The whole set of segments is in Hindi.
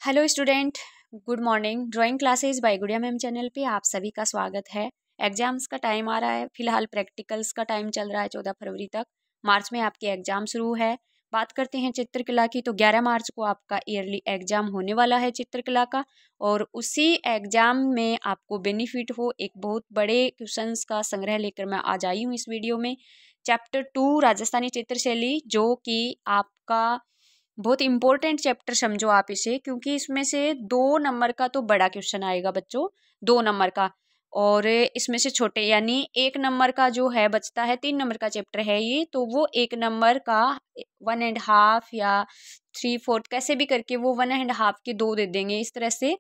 Hello student, good morning. Drawing classes bye गुड़िया मैम चैनल पे आप सभी का स्वागत है। एग्जाम्स का टाइम आ रहा है, फिलहाल प्रैक्टिकल्स का टाइम चल रहा है 14 फरवरी तक। मार्च में आपके एग्जाम शुरू है। बात करते हैं चित्रकला की, तो 11 मार्च को आपका ईयरली एग्जाम होने वाला है चित्रकला का। और उसी एग्जाम में आपको बेनिफिट हो, एक बहुत बड़े क्वेश्चंस का संग्रह लेकर मैं आज आई हूँ इस वीडियो में। चैप्टर 2 राजस्थानी चित्रशैली, जो कि आपका बहुत इंपॉर्टेंट चैप्टर समझो आप इसे, क्योंकि इसमें से 2 नंबर का तो बड़ा क्वेश्चन आएगा बच्चों, 2 नंबर का। और इसमें से छोटे यानी 1 नंबर का जो है बचता है, 3 नंबर का चैप्टर है ये, तो वो 1 नंबर का 1.5 या 3/4 कैसे भी करके वो 1.5 के 2 दे देंगे इस तरह से।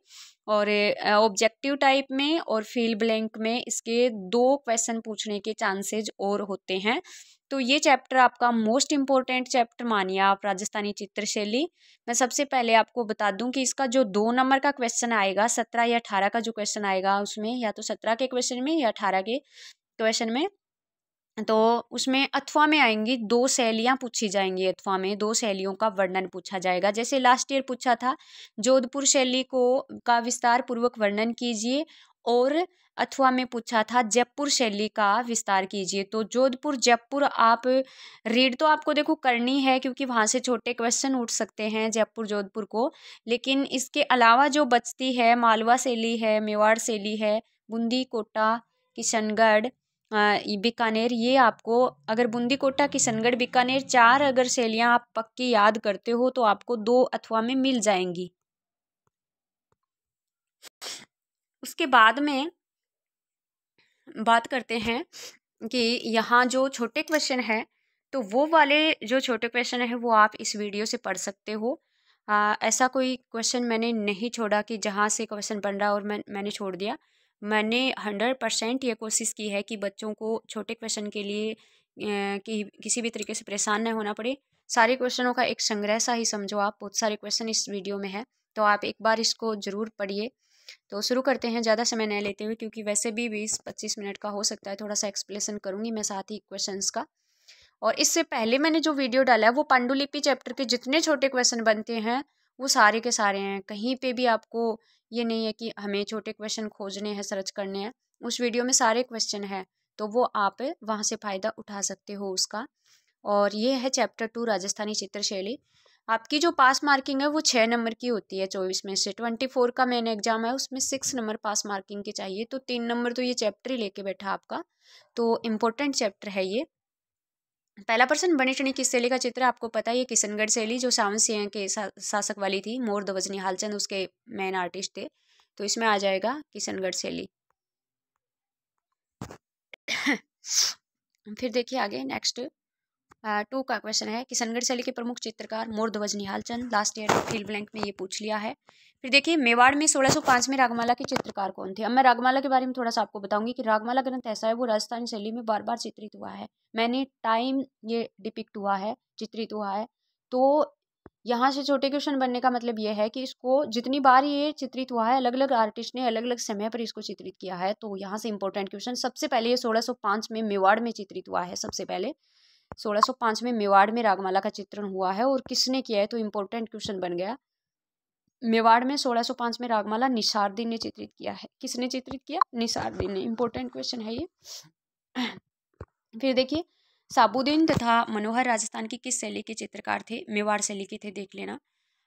और ऑब्जेक्टिव टाइप में और फिल ब्लैंक में इसके 2 क्वेश्चन पूछने के चांसेज और होते हैं। तो ये चैप्टर आपका मोस्ट इम्पोर्टेंट चैप्टर मानिए आप, राजस्थानी चित्रशैली। मैं सबसे पहले आपको बता दूं कि इसका जो 2 नंबर का क्वेश्चन आएगा, 17 या 18 का जो क्वेश्चन आएगा उसमें, या तो 17 के क्वेश्चन में या 18 के क्वेश्चन में, तो उसमें अथवा में आएंगी 2 शैलियाँ पूछी जाएंगी। अथवा में 2 शैलियों का वर्णन पूछा जाएगा। जैसे लास्ट ईयर पूछा था, जोधपुर शैली को का विस्तार पूर्वक वर्णन कीजिए, और अथवा में पूछा था जयपुर शैली का विस्तार कीजिए। तो जोधपुर जयपुर आप रीड तो आपको देखो करनी है, क्योंकि वहाँ से छोटे क्वेश्चन उठ सकते हैं जयपुर जोधपुर को। लेकिन इसके अलावा जो बचती है, मालवा शैली है, मेवाड़ शैली है, बूंदी कोटा किशनगढ़ बीकानेर, ये आपको अगर बूंदी कोटा किशनगढ़ बीकानेर 4 अगर शैलियाँ आप पक्की याद करते हो तो आपको 2 अथवा में मिल जाएंगी। उसके बाद में बात करते हैं कि यहाँ जो छोटे क्वेश्चन है, तो वो वाले जो छोटे क्वेश्चन है वो आप इस वीडियो से पढ़ सकते हो। ऐसा कोई क्वेश्चन मैंने नहीं छोड़ा कि जहाँ से क्वेश्चन बन रहा और मैंने छोड़ दिया। मैंने 100% ये कोशिश की है कि बच्चों को छोटे क्वेश्चन के लिए कि किसी भी तरीके से परेशान न होना पड़े। सारे क्वेश्चनों का एक संग्रह सा ही समझो आप, बहुत सारे क्वेश्चन इस वीडियो में है, तो आप एक बार इसको ज़रूर पढ़िए। तो शुरू करते हैं, ज़्यादा समय नहीं लेते हुए, क्योंकि वैसे भी 20-25 मिनट का हो सकता है। थोड़ा सा एक्सप्लेनेशन करूँगी मैं साथ ही क्वेश्चंस का। और इससे पहले मैंने जो वीडियो डाला है वो पांडुलिपि चैप्टर के जितने छोटे क्वेश्चन बनते हैं वो सारे के सारे हैं। कहीं पे भी आपको ये नहीं है कि हमें छोटे क्वेश्चन खोजने हैं, सर्च करने हैं। उस वीडियो में सारे क्वेश्चन हैं, तो वो आप वहाँ से फ़ायदा उठा सकते हो उसका। और ये है चैप्टर 2 राजस्थानी चित्रशैली। आपकी जो पास मार्किंग है वो 6 नंबर की होती है 24 में से। 24 का मेन एग्जाम है, उसमें 6 नंबर पास मार्किंग के चाहिए, तो 3 नंबर तो ये चैप्टर ही लेके बैठा आपका। तो इम्पोर्टेंट चैप्टर है ये। पहला प्रश्न, बनी ठनी किस शैली का चित्र है? आपको पता है ये किशनगढ़ शैली, जो सावन सिंह के शासक वाली थी, मोर ध्वज निहालचंद उसके मेन आर्टिस्ट थे, तो इसमें आ जाएगा किशनगढ़ शैली। फिर देखिए आगे नेक्स्ट 2 का क्वेश्चन है, किशनगढ़ शैली के प्रमुख चित्रकार मोर ध्वज निहालचंद। लास्ट ईयर फिल ब्लैंक में ये पूछ लिया है। फिर देखिए मेवाड़ में 1605 में रागमाला के चित्रकार कौन थे? अब मैं रागमाला के बारे में थोड़ा सा आपको बताऊंगी कि रागमाला ग्रंथ ऐसा है, वो राजस्थानी शैली में बार बार चित्रित हुआ है। मैंने टाइम ये डिपिक्ट हुआ है, चित्रित हुआ है। तो यहाँ से छोटे क्वेश्चन बनने का मतलब ये है कि इसको जितनी बार ये चित्रित हुआ है, अलग अलग आर्टिस्ट ने अलग अलग समय पर इसको चित्रित किया है। तो यहाँ से इंपॉर्टेंट क्वेश्चन, सबसे पहले ये 1605 में मेवाड़ में चित्रित हुआ है। सबसे पहले 1605 में मेवाड़ में रागमाला का चित्रण हुआ है, और किसने किया है? तो इम्पोर्टेंट क्वेश्चन बन गया। मेवाड़ में 1605 में रागमाला निसारदीन ने चित्रित किया है। किसने चित्रित किया? निसारदीन ने। इम्पोर्टेंट क्वेश्चन है ये। फिर देखिए, साबुद्दीन तथा मनोहर राजस्थान की किस शैली के चित्रकार थे? मेवाड़ शैली के थे, देख लेना।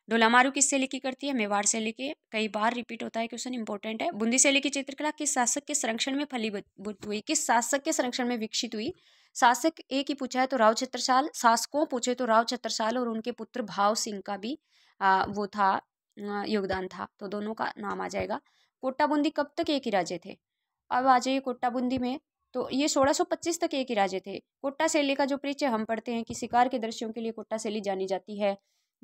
ढोलामारू किस शैली की करती है? मेवाड़ शैली के। कई बार रिपीट होता है क्वेश्चन, इंपॉर्टेंट है। बूंदी शैली की चित्रकला किस शासक के संरक्षण में फलीभूत हुई? किस शासक के संरक्षण में विकसित हुई? शासक एक ही पूछा है तो राव छत्रसाल, शासकों पूछे तो राव छत्रसाल और उनके पुत्र भाव सिंह का भी वो था, योगदान था, तो दोनों का नाम आ जाएगा। कोटा बूंदी कब तक एक ही राज्य थे? अब आ जाइए कोटा बूंदी में, तो ये 1625 तक एक ही राज्य थे। कोटा शैली का जो परिचय हम पढ़ते हैं कि शिकार के दृश्यों के लिए कोटा शैली जानी जाती है।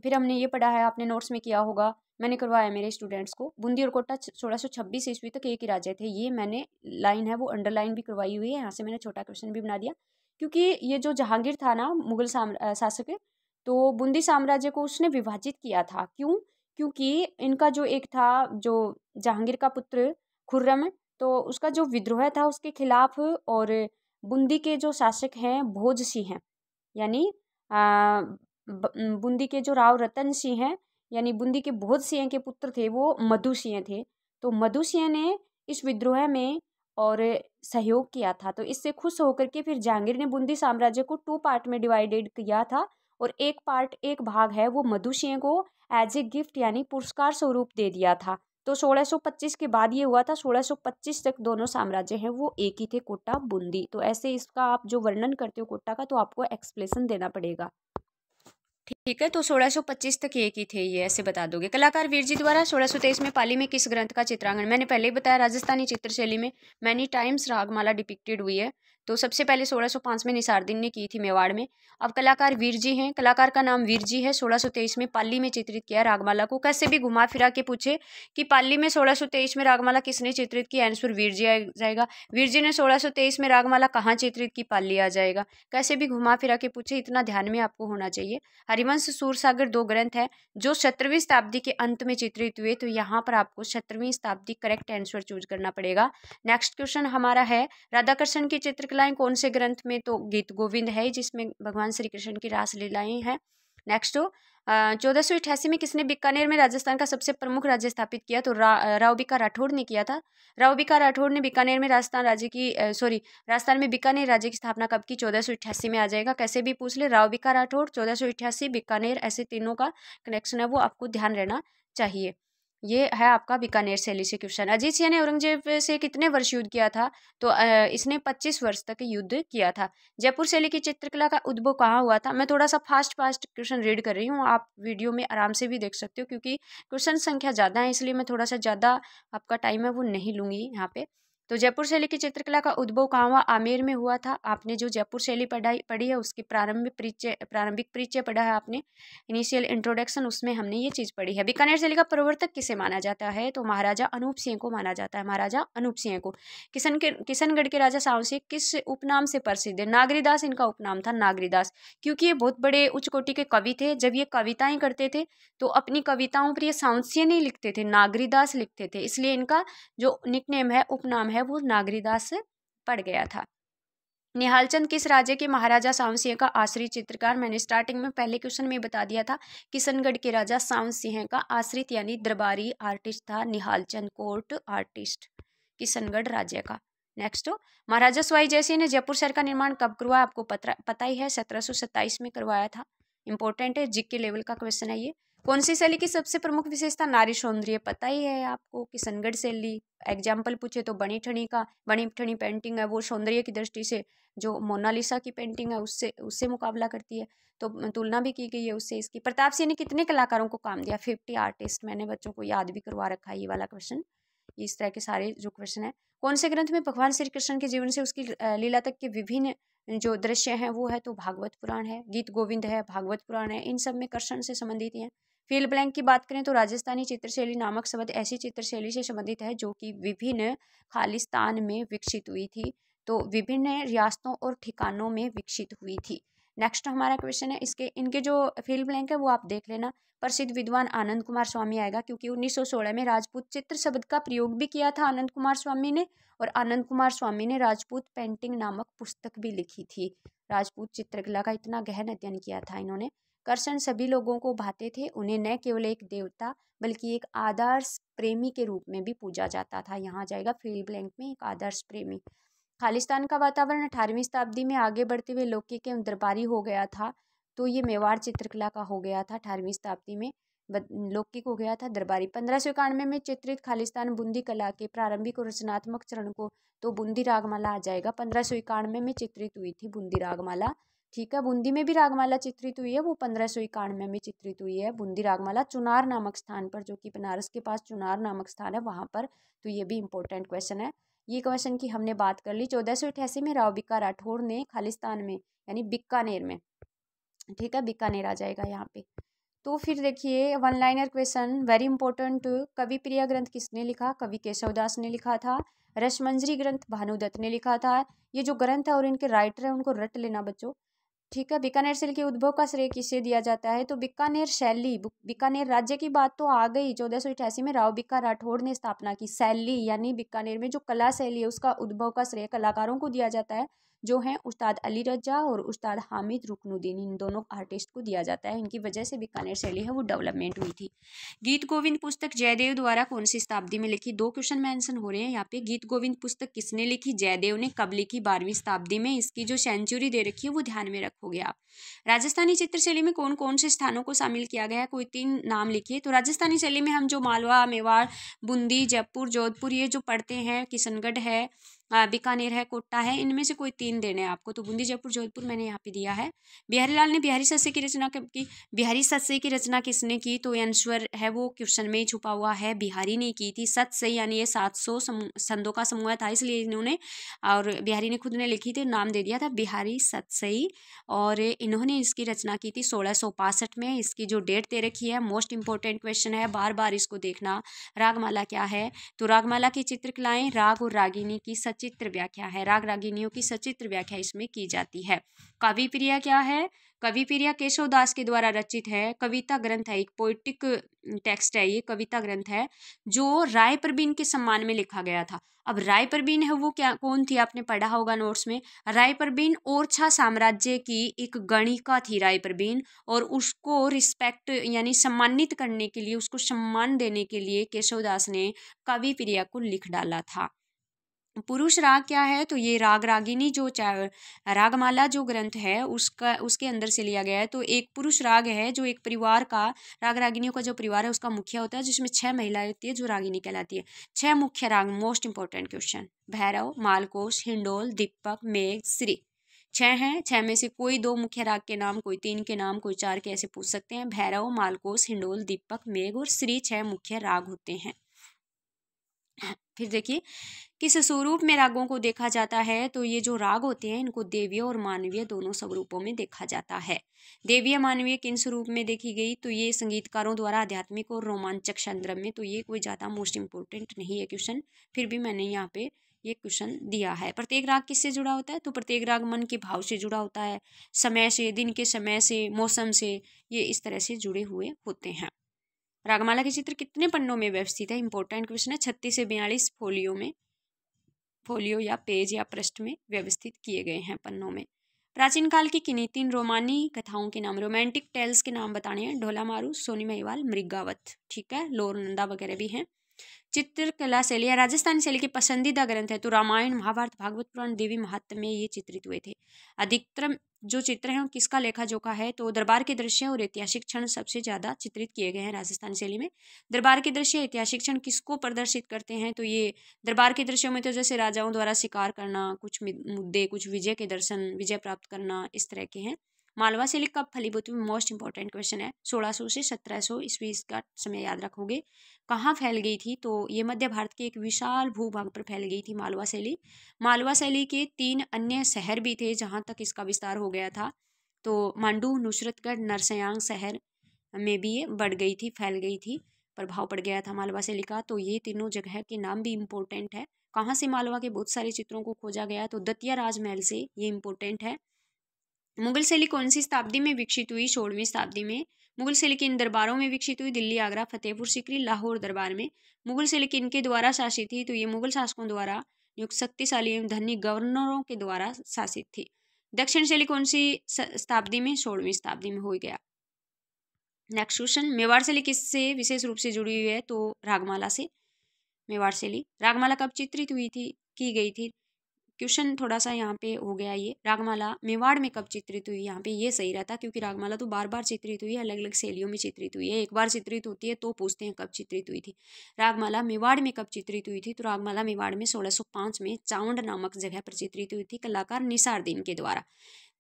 फिर हमने ये पढ़ा है, आपने नोट्स में किया होगा, मैंने करवाया मेरे स्टूडेंट्स को, बूंदी और कोटा 1626 ईस्वी तक एक ही राज्य थे। ये मैंने लाइन है वो अंडरलाइन भी करवाई हुई है, यहाँ से मैंने छोटा क्वेश्चन भी बना दिया। क्योंकि ये जो जहांगीर था ना, मुगल शासक, तो बूंदी साम्राज्य को उसने विभाजित किया था। क्यों? क्योंकि इनका जो एक था, जो जहांगीर का पुत्र खुर्रम, तो उसका जो विद्रोह था उसके खिलाफ, और बूंदी के जो शासक हैं भोज सिंह हैं, यानी बूंदी के जो राव रतन सिंह हैं, यानी बूंदी के बहुत सिंह के पुत्र थे वो मधु सिंह थे। तो मधु सिंह ने इस विद्रोह में और सहयोग किया था। तो इससे खुश होकर के फिर जहांगीर ने बूंदी साम्राज्य को 2 पार्ट में डिवाइडेड किया था और एक भाग है वो मधु सिंह को एज ए गिफ्ट यानी पुरस्कार स्वरूप दे दिया था। तो 1625 के बाद ये हुआ था। 1625 तक दोनों साम्राज्य हैं वो एक ही थे, कोटा बूंदी। तो ऐसे इसका आप जो वर्णन करते हो कोटा का तो आपको एक्सप्लेनेशन देना पड़ेगा, ठीक है। तो 1625 तक एक ही थे, ये ऐसे बता दोगे। कलाकार वीरजी द्वारा 1623 में पाली में किस ग्रंथ का चित्रांकन? मैंने पहले ही बताया, राजस्थानी चित्रशैली में मैनी टाइम्स रागमाला डिपिक्टेड हुई है। तो सबसे पहले 1605 में निसारदीन ने की थी मेवाड़ में। अब कलाकार वीरजी हैं, कलाकार का नाम वीरजी है। 1623 में पाली में चित्रित किया रागमाला को। कैसे भी घुमा फिरा के पूछे कि पाली में 1623 में रागमाला किसने चित्रित की, आंसर वीरजी आ जाएगा। वीरजी ने 1623 में रागमाला कहाँ चित्रित की, पाली आ जाएगा। कैसे भी घुमा फिरा के पूछे, इतना ध्यान में आपको होना चाहिए। हरिवंश सूरसागर 2 ग्रंथ है जो 17वीं शताब्दी के अंत में चित्रित हुए। तो यहाँ पर आपको 17वीं शताब्दी करेक्ट आंसर चूज करना पड़ेगा। नेक्स्ट क्वेश्चन हमारा है राधाकृष्ण की चित्रकलाएं कौन से ग्रंथ में? तो गीत गोविंद है जिसमें भगवान श्री कृष्ण की रासलीलाएं हैं। नेक्स्ट 1488 में किसने बीकानेर में राजस्थान का सबसे प्रमुख राज्य स्थापित किया? तो राव बिका राठौड़ ने किया था। राव बिका राठौड़ ने बीकानेर में राजस्थान में बीकानेर राज्य की स्थापना कब की? 1488 में आ जाएगा। कैसे भी पूछ ले, राव बिका राठौड़, 1488, बीकानेर, ऐसे तीनों का कनेक्शन है वो आपको ध्यान रहना चाहिए। ये है आपका बीकानेर शैली से क्वेश्चन। अजीत सिंह ने औरंगजेब से कितने वर्ष युद्ध किया था? तो इसने 25 वर्ष तक युद्ध किया था। जयपुर शैली की चित्रकला का उद्भव कहाँ हुआ था? मैं थोड़ा सा फास्ट क्वेश्चन रीड कर रही हूँ, आप वीडियो में आराम से भी देख सकते हो क्योंकि क्वेश्चन संख्या ज़्यादा है, इसलिए मैं थोड़ा सा ज़्यादा आपका टाइम है वो नहीं लूँगी यहाँ पे। तो जयपुर शैली की चित्रकला का उद्भव कहाँ हुआ? आमेर में हुआ था। आपने जो जयपुर शैली पढ़ी है उसकी प्रारंभिक परिचय पढ़ा है आपने, इनिशियल इंट्रोडक्शन, उसमें हमने ये चीज़ पढ़ी है। बीकानेर शैली का प्रवर्तक किसे माना जाता है? तो महाराजा अनूप सिंह को माना जाता है, महाराजा अनूप सिंह को। किशनगढ़ के राजा साहू सिंह किस उपनाम से प्रसिद्ध है? नागरीदास इनका उपनाम था, नागरीदास, क्योंकि ये बहुत बड़े उच्च कोटि के कवि थे। जब ये कविताएं करते थे तो अपनी कविताओं पर ये साहू सिंह नहीं लिखते थे, नागरीदास लिखते थे, इसलिए इनका जो निकनेम है, उपनाम है, वो नागरीदास पड़ गया था। निहालचंद किस राज्य के महाराजा सावन सिंह का आश्रित चित्रकार? मैंने स्टार्टिंग में पहले क्वेश्चन में बता दिया था, किशनगढ़ के राजा सावन सिंह का आश्रित यानी दरबारी आर्टिस्ट था निहालचंद, कोर्ट आर्टिस्ट, किशनगढ़ राज्य का। नेक्स्ट, महाराजा सवाई जयसिंह ने जयपुर शहर का निर्माण कब करवाया? आपको पता ही है, 1727 में करवाया था। इंपॉर्टेंट है, जीके लेवल का क्वेश्चन है ये। कौन सी शैली की सबसे प्रमुख विशेषता? नारी सौंदर्य, पता ही है आपको, किशनगढ़ शैली। एग्जाम्पल पूछे तो बनी ठनी पेंटिंग है वो सौंदर्य की दृष्टि से जो मोनालिसा की पेंटिंग है उससे मुकाबला करती है, तो तुलना भी की गई है उससे इसकी। प्रताप सिंह ने कितने कलाकारों को काम दिया? 50 आर्टिस्ट। मैंने बच्चों को याद भी करवा रखा है ये वाला क्वेश्चन, इस तरह के सारे जो क्वेश्चन है। कौन से ग्रंथ में भगवान श्री कृष्ण के जीवन से उसकी लीला तक के विभिन्न जो दृश्य हैं वो है? तो भागवत पुराण है, गीत गोविंद है, भागवत पुराण है, इन सब में कृष्ण से संबंधित हैं। फील ब्लैंक की बात करें तो राजस्थानी चित्रशैली नामक शब्द ऐसी चित्रशैली से संबंधित है जो कि विभिन्न खालिस्तान में विकसित हुई थी, तो विभिन्न रियासतों और ठिकानों में विकसित हुई थी। नेक्स्ट हमारा क्वेश्चन है, इनके जो फील ब्लैंक है वो आप देख लेना। प्रसिद्ध विद्वान आनंद कुमार स्वामी आएगा, क्योंकि 1916 में राजपूत चित्र शब्द का प्रयोग भी किया था आनंद कुमार स्वामी ने, और आनंद कुमार स्वामी ने राजपूत पेंटिंग नामक पुस्तक भी लिखी थी। राजपूत चित्रकला का इतना गहन अध्ययन किया था इन्होंने। कृष्ण सभी लोगों को भाते थे, उन्हें न केवल एक देवता बल्कि एक आदर्श प्रेमी के रूप में भी पूजा जाता था। यहाँ जाएगा फील ब्लैंक में, एक आदर्श प्रेमी। खालिस्तान का वातावरण 18वीं शताब्दी में आगे बढ़ते हुए लौकिक एवं दरबारी हो गया था, तो ये मेवाड़ चित्रकला का हो गया था। 18वीं शताब्दी में लौकिक हो गया था, दरबारी। 1591 में चित्रित खालिस्तान बूंदी कला के प्रारंभिक और रचनात्मक चरण को तो बूंदी रागमाला आ जाएगा। 1591 में चित्रित हुई थी बूंदी रागमाला, ठीक है। बूंदी में भी रागमाला चित्रित हुई है, वो 1591 में चित्रित हुई है बूंदी रागमाला, चुनार नामक स्थान पर, जो कि बनारस के पास चुनार नामक स्थान है वहाँ पर। तो ये भी इंपॉर्टेंट क्वेश्चन है। ये क्वेश्चन की हमने बात कर ली। 1488 में राव बिका राठौड़ ने खालिस्तान में यानी बीकानेर में, ठीक है, बीकानेर आ जाएगा यहाँ पे। तो फिर देखिए one liner question very important. कवि प्रिया ग्रंथ किसने लिखा? कवि केशवदास ने लिखा था। रसमंजरी ग्रंथ भानुदत्त ने लिखा था। ये जो ग्रंथ है और इनके राइटर है उनको रट लेना बच्चों, ठीक है। बीकानेर शैली के उद्भव का श्रेय किसे दिया जाता है? तो बीकानेर शैली, बीकानेर राज्य की बात तो आ गई। 1488 में राव बिका राठौड़ ने स्थापना की। शैली यानी बीकानेर में जो कला शैली है उसका उद्भव का श्रेय कलाकारों को दिया जाता है, जो हैं उस्ताद अली रजा और उस्ताद हामिद रुकनुद्दीन, इन दोनों आर्टिस्ट को दिया जाता है। इनकी वजह से बीकानेर शैली है वो डेवलपमेंट हुई थी। गीत गोविंद पुस्तक जयदेव द्वारा कौन सी शताब्दी में लिखी? 2 क्वेश्चन मेंशन हो रहे हैं यहाँ पे। गीत गोविंद पुस्तक किसने लिखी? जयदेव ने। कब लिखी? 12वीं शताब्दी में। इसकी जो सेंचुरी दे रखी है वो ध्यान में रखोगे आप। राजस्थानी चित्रशैली में कौन कौन से स्थानों को शामिल किया गया है? कोई 3 नाम लिखिए। तो राजस्थानी शैली में हम जो मालवा, मेवाड़, बूंदी, जयपुर, जोधपुर ये जो पढ़ते हैं, किशनगढ़ है, बीकानेर है, कोटा है, इनमें से कोई 3 देने हैं आपको। तो बूंदी, जयपुर, जोधपुर मैंने यहाँ पे दिया है। बिहारी लाल ने बिहारी सस्से की रचना कब की? बिहारी सस्से की रचना किसने की? तो आंसर है वो क्वेश्चन में ही छुपा हुआ है, बिहारी ने की थी। सत्सई यानी ये 700 संदों का समूह था, इसलिए इन्होंने, और बिहारी ने खुद ने लिखी थी, नाम दे दिया था बिहारी सत्सई। और इन्होंने इसकी रचना की थी 1665 में। इसकी जो डेट दे रखी है, मोस्ट इंपॉर्टेंट क्वेश्चन है, बार बार इसको देखना। रागमाला क्या है? तो रागमाला की चित्रकलाएं राग और रागिनी की सचित्र व्याख्या है। राग रागिनियों की सचित्र व्याख्या इसमें की जाती है। कवि प्रिया क्या है? कवि प्रिया केशव दास के द्वारा रचित है, कविता ग्रंथ है, एक पोइटिक टेक्स्ट है, ये कविता ग्रंथ है जो राय परवीन के सम्मान में लिखा गया था। अब राय परवीन है वो क्या, कौन थी? आपने पढ़ा होगा नोट्स में। राय परवीन ओरछा साम्राज्य की एक गणिका थी राय परवीन, और उसको रिस्पेक्ट यानी सम्मानित करने के लिए, उसको सम्मान देने के लिए केशवदास ने कवि प्रिया को लिख डाला था। पुरुष राग क्या है? तो ये राग रागिनी जो रागमाला जो ग्रंथ है उसके अंदर से लिया गया है। तो एक पुरुष राग है जो एक परिवार का, राग रागिनियों का जो परिवार है उसका मुखिया होता है, जिसमें 6 महिलाएं होती है जो रागिनी कहलाती है। 6 मुख्य राग, most important question. Bhairav, Malkauns, Hindol, Deepak, Megh, Shri. 6 हैं। 6 में से कोई 2 मुख्य राग के नाम, कोई 3 के नाम, कोई 4 के ऐसे पूछ सकते हैं। भैरव, मालकोस, हिंडोल, दीपक, मेघ और श्री 6 मुख्य राग होते हैं। फिर देखिए किस स्वरूप में रागों को देखा जाता है? तो ये जो राग होते हैं इनको देवीय और मानवीय दोनों स्वरूपों में देखा जाता है। देवीय मानवीय किन स्वरूप में देखी गई? तो ये संगीतकारों द्वारा आध्यात्मिक और रोमांचक संदर्भ में। तो ये कोई ज़्यादा मोस्ट इंपॉर्टेंट नहीं है क्वेश्चन, फिर भी मैंने यहाँ पे ये क्वेश्चन दिया है। प्रत्येक राग किससे जुड़ा होता है? तो प्रत्येक राग मन के भाव से जुड़ा होता है, समय से, दिन के समय से, मौसम से, ये इस तरह से जुड़े हुए होते हैं। रागमाला के चित्र कितने पन्नों में व्यवस्थित है? इंपॉर्टेंट क्वेश्चन है। 36 से 42 फोलियो में, फोलियो या पेज या पृष्ठ में व्यवस्थित किए गए हैं पन्नों में। प्राचीन काल की किन्हीं 3 रोमानी कथाओं के नाम, रोमांटिक टेल्स के नाम बताने हैं। ढोला मारू, सोनी महिवाल, मृगावत, ठीक है, लोरनंदा वगैरह भी हैं। चित्रकला शैली या राजस्थानी शैली के पसंदीदा ग्रंथ है तो रामायण, महाभारत, भागवत पुराण, देवी महात्म्य में ये चित्रित हुए थे। अधिकतर जो चित्र हैं किसका लेखा जोखा है? तो दरबार के दृश्य और ऐतिहासिक क्षण सबसे ज्यादा चित्रित किए गए हैं राजस्थानी शैली में। दरबार के दृश्य, ऐतिहासिक क्षण किसको प्रदर्शित करते हैं? तो ये दरबार के दृश्यों में तो जैसे राजाओं द्वारा शिकार करना, कुछ मुद्दे, कुछ विजय के दर्शन, विजय प्राप्त करना, इस तरह के हैं। मालवा शैली कब फलीभूत हुई? मोस्ट इंपॉर्टेंट क्वेश्चन है। 1600 से 1700 ईस्वी, इसका समय याद रखोगे। कहाँ फैल गई थी? तो ये मध्य भारत के एक विशाल भूभाग पर फैल गई थी मालवा शैली। मालवा शैली के 3 अन्य शहर भी थे जहाँ तक इसका विस्तार हो गया था। तो मांडू, नुसरतगढ़, नरसयांग शहर में भी ये बढ़ गई थी, फैल गई थी, प्रभाव पड़ गया था मालवा शैली का। तो ये तीनों जगह के नाम भी इम्पोर्टेंट है। कहाँ से मालवा के बहुत सारे चित्रों को खोजा गया? तो दतिया राजमहल से, ये इम्पोर्टेंट है। मुगल शैली कौन सी शताब्दी में विकसित हुई? 16वीं शताब्दी में। मुगल शैली किन दरबारों में विकसित हुई? दिल्ली, आगरा, फतेहपुर सीकरी, लाहौर दरबार में। मुगल शैली किनके द्वारा शासित थी? तो ये मुगल शासकों द्वारा नियुक्त शक्तिशाली एवं धनी गवर्नरों के द्वारा शासित थी। दक्षिण शैली कौन सी शताब्दी में? 16वीं शताब्दी में हो गया। नेक्स्ट क्वेश्चन, मेवाड़ शैली किससे विशेष रूप से जुड़ी हुई है? तो रागमाला से। मेवाड़ शैली, रागमाला कब चित्रित हुई थी, की गई थी? क्वेश्चन थोड़ा सा यहाँ पे हो गया ये। रागमाला मेवाड़ में कब चित्रित हुई? यहाँ पे ये सही रहता, क्योंकि रागमाला तो बार बार चित्रित हुई है, अलग अलग शैलियों में चित्रित हुई है। एक बार चित्रित होती है तो पूछते हैं कब चित्रित हुई थी। रागमाला मेवाड़ में कब चित्रित हुई थी? तो रागमाला मेवाड़ में 1605 में चाउंड नामक जगह पर चित्रित हुई थी, कलाकार निसारदीन के द्वारा।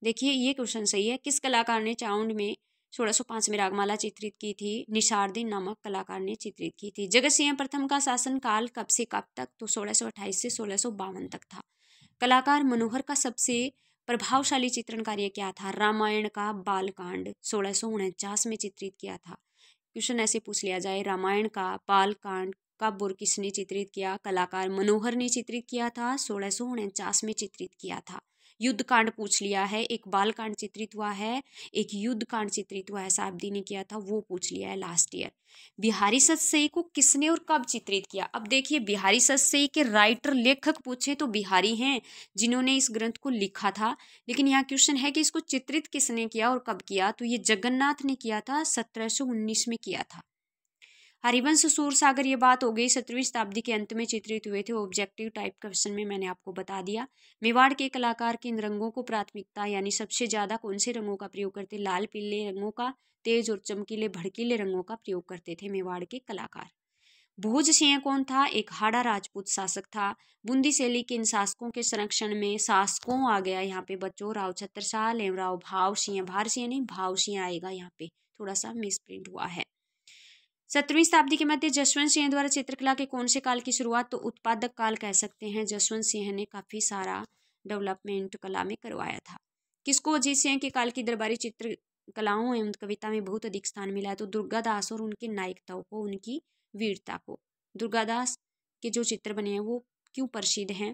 देखिए ये क्वेश्चन सही है। किस कलाकार ने चाउंड में 1605 में रागमाला चित्रित की थी? निसारदीन नामक कलाकार ने चित्रित की थी। जगत सिंह प्रथम का शासन काल कब से कब तक? तो 1628 से 1652 तक था। कलाकार मनोहर का सबसे प्रभावशाली चित्रण कार्य क्या था? रामायण का बालकांड 1649 में चित्रित किया था। क्वेश्चन ऐसे पूछ लिया जाए, रामायण का बालकांड कब और किसने चित्रित किया? कलाकार मनोहर ने चित्रित किया था, 1649 में चित्रित किया था। युद्ध कांड पूछ लिया है, एक बाल कांड चित्रित हुआ है, एक युद्ध कांड चित्रित हुआ है, साहबदी ने किया था, वो पूछ लिया है लास्ट ईयर। बिहारी सतसई को किसने और कब चित्रित किया? अब देखिए, बिहारी सतसई के राइटर लेखक पूछे तो बिहारी हैं जिन्होंने इस ग्रंथ को लिखा था, लेकिन यहाँ क्वेश्चन है कि इसको चित्रित किसने किया और कब किया, तो ये जगन्नाथ ने किया था, 1719 में किया था। हरिवंश सूरसागर, ये बात हो गई, 17वीं शताब्दी के अंत में चित्रित हुए थे। ऑब्जेक्टिव टाइप क्वेश्चन में मैंने आपको बता दिया। मेवाड़ के कलाकार किन रंगों को प्राथमिकता यानी सबसे ज़्यादा कौन से रंगों का प्रयोग करते? लाल पीले रंगों का, तेज और चमकीले भड़कीले रंगों का प्रयोग करते थे मेवाड़ के कलाकार। भोज सिंह कौन था? एक हाड़ा राजपूत शासक था। बूंदी शैली के इन शासकों के संरक्षण में, शासकों आ गया यहाँ पे बच्चों, राव छत्रसाल एवं राव भाव सिंह, भार सिंह नहीं भाव सिंह आएगा, यहाँ पे थोड़ा सा मिसप्रिंट हुआ है। 17वीं शताब्दी के मध्य जसवंत सिंह द्वारा चित्रकला के कौन से काल की शुरुआत? तो उत्पादक काल कह सकते हैं। जसवंत सिंह ने काफ़ी सारा डेवलपमेंट कला में करवाया था। किसको अजीत सिंह के काल की दरबारी चित्रकलाओं एवं कविता में बहुत अधिक स्थान मिला है? तो दुर्गादास और उनकी नायकताओं को, उनकी वीरता को। दुर्गादास के जो चित्र बने हैं वो क्यों प्रसिद्ध हैं?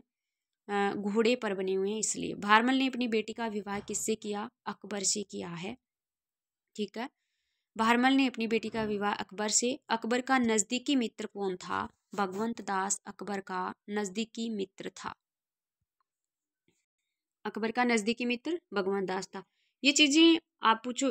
घोड़े पर बने हुए हैं इसलिए। भारमल ने अपनी बेटी का विवाह किससे किया? अकबर से किया है, ठीक है। भारमल ने अपनी बेटी का विवाह अकबर से। अकबर का नज़दीकी मित्र कौन था? भगवंत दास अकबर का नज़दीकी मित्र था। अकबर का नज़दीकी मित्र भगवंत दास था। ये चीज़ें आप पूछो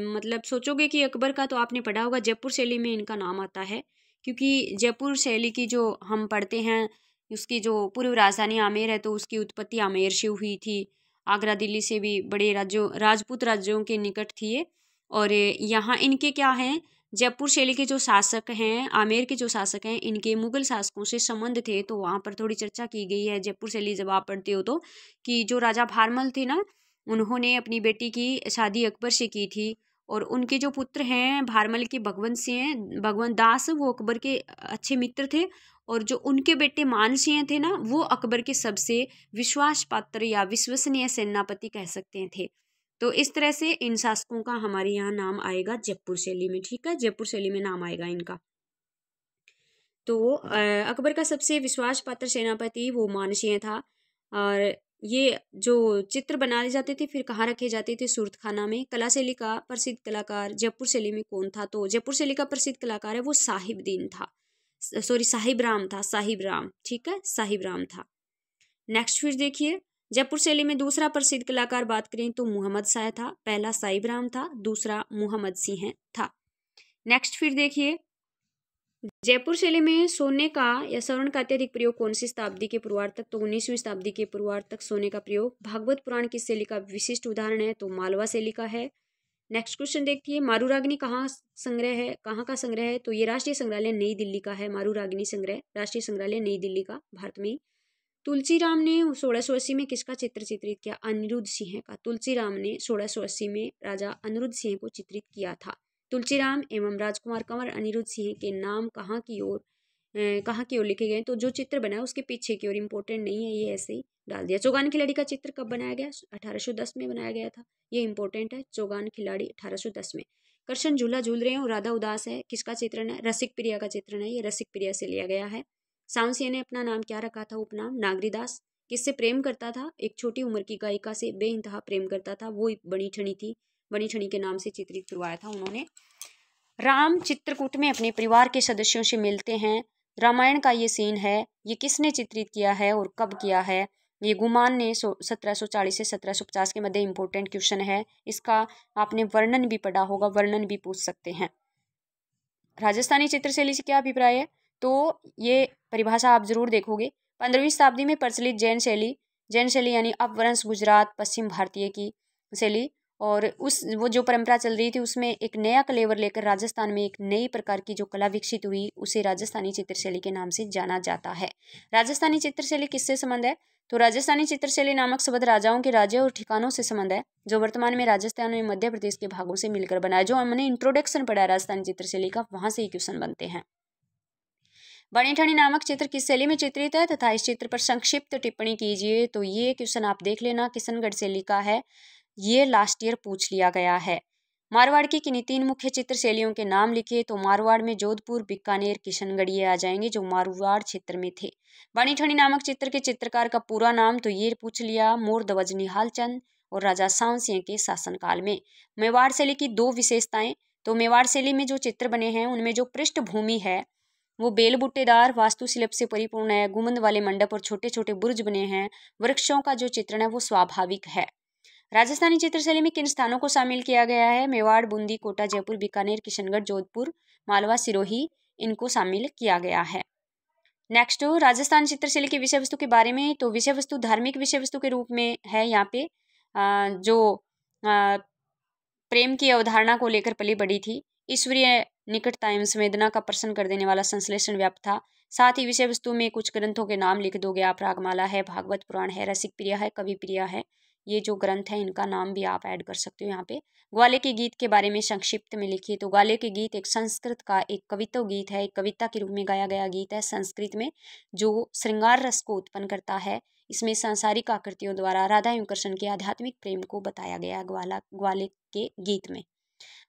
मतलब सोचोगे कि अकबर का, तो आपने पढ़ा होगा जयपुर शैली में इनका नाम आता है, क्योंकि जयपुर शैली की जो हम पढ़ते हैं, उसकी जो पूर्व राजधानी आमेर है, तो उसकी उत्पत्ति आमेर से हुई थी। आगरा दिल्ली से भी बड़े राज्यों, राजपूत राज्यों के निकट थी ये। और यहाँ इनके क्या हैं, जयपुर शैली के जो शासक हैं, आमेर के जो शासक हैं, इनके मुगल शासकों से संबंध थे, तो वहाँ पर थोड़ी चर्चा की गई है जयपुर शैली जब आप पढ़ते हो तो, कि जो राजा भारमल थे ना, उन्होंने अपनी बेटी की शादी अकबर से की थी, और उनके जो पुत्र हैं भारमल के भगवंत सिंह, भगवंत दास, वो अकबर के अच्छे मित्र थे, और जो उनके बेटे मान सिंह थे ना, वो अकबर के सबसे विश्वास पात्र या विश्वसनीय सेनापति कह सकते थे। तो इस तरह से इन शासकों का हमारे यहाँ नाम आएगा जयपुर शैली में, ठीक है, जयपुर शैली में नाम आएगा इनका। तो अकबर का सबसे विश्वास पात्र सेनापति वो मानसिंह था। और ये जो चित्र बनाए जाते थे फिर कहाँ रखे जाते थे? सूरत खाना में। कला शैली का प्रसिद्ध कलाकार जयपुर शैली में कौन था? तो जयपुर शैली का प्रसिद्ध कलाकार है वो साहिबदीन था, सॉरी साहिब राम था, साहिब राम, ठीक है, साहिब राम था। नेक्स्ट फिर देखिए, जयपुर शैली में दूसरा प्रसिद्ध कलाकार बात करें तो मुहम्मद शाह था। पहला साहिब राम था, दूसरा मुहम्मद सिंह था। नेक्स्ट फिर देखिए, जयपुर शैली में सोने का या स्वर्ण का अत्यधिक प्रयोग कौन सी शताब्दी के पूर्वार्ध तक? तो 19वीं शताब्दी के पूर्वार्ध तक सोने का प्रयोग। भागवत पुराण की शैली का विशिष्ट उदाहरण है? तो मालवा शैली का है। नेक्स्ट क्वेश्चन देखिए, मारूरागनी कहाँ संग्रह है, कहाँ का संग्रह है? तो ये राष्ट्रीय संग्रहालय नई दिल्ली का है। मारूरागनी संग्रह राष्ट्रीय संग्रहालय नई दिल्ली का, भारत में। तुलसीराम ने 1680 में किसका चित्र चित्रित किया? अनिरुद्ध सिंह का। तुलसीराम ने 1680 में राजा अनिरुद्ध सिंह को चित्रित किया था। तुलसीराम एवं राजकुमार कंवर अनिरुद्ध सिंह के नाम कहाँ की ओर लिखे गए? तो जो चित्र बना है उसके पीछे की ओर, इंपॉर्टेंट नहीं है, ये ऐसे ही डाल दिया। चौगान खिलाड़ी का चित्र कब बनाया गया? 1810 में बनाया गया था, ये इंपॉर्टेंट है। चौगान खिलाड़ी 1810 में। कृष्ण झूला झूल रहे हैं और राधा उदास है, किसका चित्रण है? रसिक प्रिया का चित्रण है, ये रसिक प्रिया से लिया गया है। साउंसिया ने अपना नाम क्या रखा था? उपनाम नागरीदास। किससे प्रेम करता था? एक छोटी उम्र की गायिका से बेइंतहा प्रेम करता था, वो बनी ठनी थी, बनी ठनी के नाम से चित्रित करवाया था उन्होंने। राम चित्रकूट में अपने परिवार के सदस्यों से मिलते हैं, रामायण का ये सीन है, ये किसने चित्रित किया है और कब किया है? ये गुमान ने 1740 से 1750 के मध्य इंपॉर्टेंट क्वेश्चन है। इसका आपने वर्णन भी पढ़ा होगा, वर्णन भी पूछ सकते हैं। राजस्थानी चित्रशैली से क्या अभिप्राय है? तो ये परिभाषा आप जरूर देखोगे। 15वीं शताब्दी में प्रचलित जैन शैली यानी अपभ्रंश गुजरात पश्चिम भारतीय की शैली, और वो जो परंपरा चल रही थी उसमें एक नया कलेवर लेकर राजस्थान में एक नई प्रकार की जो कला विकसित हुई उसे राजस्थानी चित्रशैली के नाम से जाना जाता है। राजस्थानी चित्रशैली किससे संबंध है? तो राजस्थानी चित्रशैली नामक शब्द राजाओं के राज्य और ठिकानों से संबंध है, जो वर्तमान में राजस्थान में मध्य प्रदेश के भागों से मिलकर बना है। जो हमने इंट्रोडक्शन पढ़ा है राजस्थानी चित्रशैली का, वहां से ही क्वेश्चन बनते हैं। बनी ठनी नामक चित्र किस शैली में चित्रित है तथा इस चित्र पर संक्षिप्त टिप्पणी कीजिए? तो ये क्वेश्चन आप देख लेना, किशनगढ़ शैली का है, ये लास्ट ईयर पूछ लिया गया है। मारवाड़ की किन्हीं 3 मुख्य चित्र शैलियों के नाम लिखे, तो मारवाड़ में जोधपुर, बीकानेर, किशनगढ़ ये आ जाएंगे जो मारवाड़ क्षेत्र में थे। बानी ठनी नामक चित्र के चित्रकार का पूरा नाम तो ये पूछ लिया, मोर ध्वज निहाल चंद और राजा सांव सिंह के शासनकाल में। मेवाड़ शैली की 2 विशेषताएं, तो मेवाड़ शैली में जो चित्र बने हैं उनमें जो पृष्ठभूमि है वो बेल बूटेदार वास्तुशिल्प से परिपूर्ण है, गुंबद वाले मंडप और छोटे छोटे बुर्ज बने हैं, वृक्षों का जो चित्रण है वो स्वाभाविक है। राजस्थानी चित्रशैली में किन स्थानों को शामिल किया गया है? मेवाड़, बूंदी, कोटा, जयपुर, बीकानेर, किशनगढ़, जोधपुर, मालवा, सिरोही, इनको शामिल किया गया है। नेक्स्ट, राजस्थान चित्रशैली की विषय वस्तु के बारे में, तो विषय वस्तु धार्मिक विषय वस्तु के रूप में है। यहाँ पे जो प्रेम की अवधारणा को लेकर पली बड़ी थी, ईश्वरीय निकटता एवं संवेदना का प्रश्न कर देने वाला संश्लेषण व्याप्त था। साथ ही विषय वस्तु में कुछ ग्रंथों के नाम लिख दोगे आप, रागमाला है, भागवत पुराण है, रसिक प्रिया है, कवि प्रिया है, ये जो ग्रंथ है इनका नाम भी आप ऐड कर सकते हो यहाँ पे। ग्वाले के गीत के बारे में संक्षिप्त में लिखिए, तो ग्वाले के गीत एक संस्कृत का एक कविता गीत है, एक कविता के रूप में गाया गया गीत है संस्कृत में, जो श्रृंगार रस को उत्पन्न करता है। इसमें सांसारिक आकृतियों द्वारा राधा एवं कृष्ण के आध्यात्मिक प्रेम को बताया गया ग्वाले के गीत में।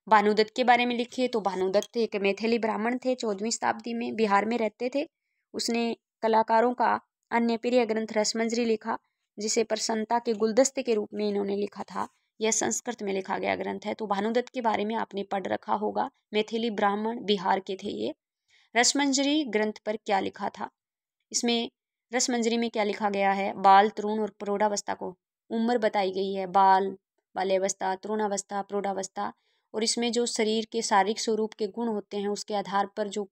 भानुदत्त के बारे में लिखिए, तो भानुदत्त एक मैथिली ब्राह्मण थे, 14वीं शताब्दी में बिहार में रहते थे। उसने कलाकारों का अन्य प्रिय ग्रंथ रसमंजरी लिखा, जिसे प्रसन्नता के गुलदस्ते के रूप में इन्होंने लिखा था। यह संस्कृत में लिखा गया ग्रंथ है। तो भानुदत्त के बारे में आपने पढ़ रखा होगा, मैथिली ब्राह्मण, बिहार के थे ये। रसमंजरी ग्रंथ पर क्या लिखा था? इसमें रसमंजरी में क्या लिखा गया है? बाल, तरुण और प्रौढ़ावस्था को उम्र बताई गई है, बाल, बाल्यावस्था, तरुणावस्था, प्रौढ़ावस्था, और इसमें जो शरीर के शारीरिक स्वरूप के गुण होते हैं उसके आधार पर जो,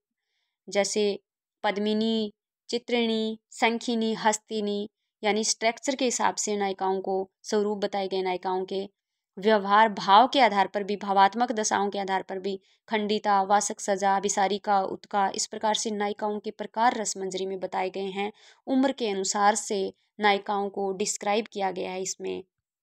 जैसे पद्मिनी, चित्रिणी, शंखिनी, हस्तिनी, यानी स्ट्रक्चर के हिसाब से नायिकाओं को स्वरूप बताए गए, नायिकाओं के व्यवहार भाव के आधार पर भी, भावात्मक दशाओं के आधार पर भी, खंडिता, वासक सजा, विसारिका, उत्का, इस प्रकार से नायिकाओं के प्रकार रसमंजरी में बताए गए हैं। उम्र के अनुसार से नायिकाओं को डिस्क्राइब किया गया है इसमें,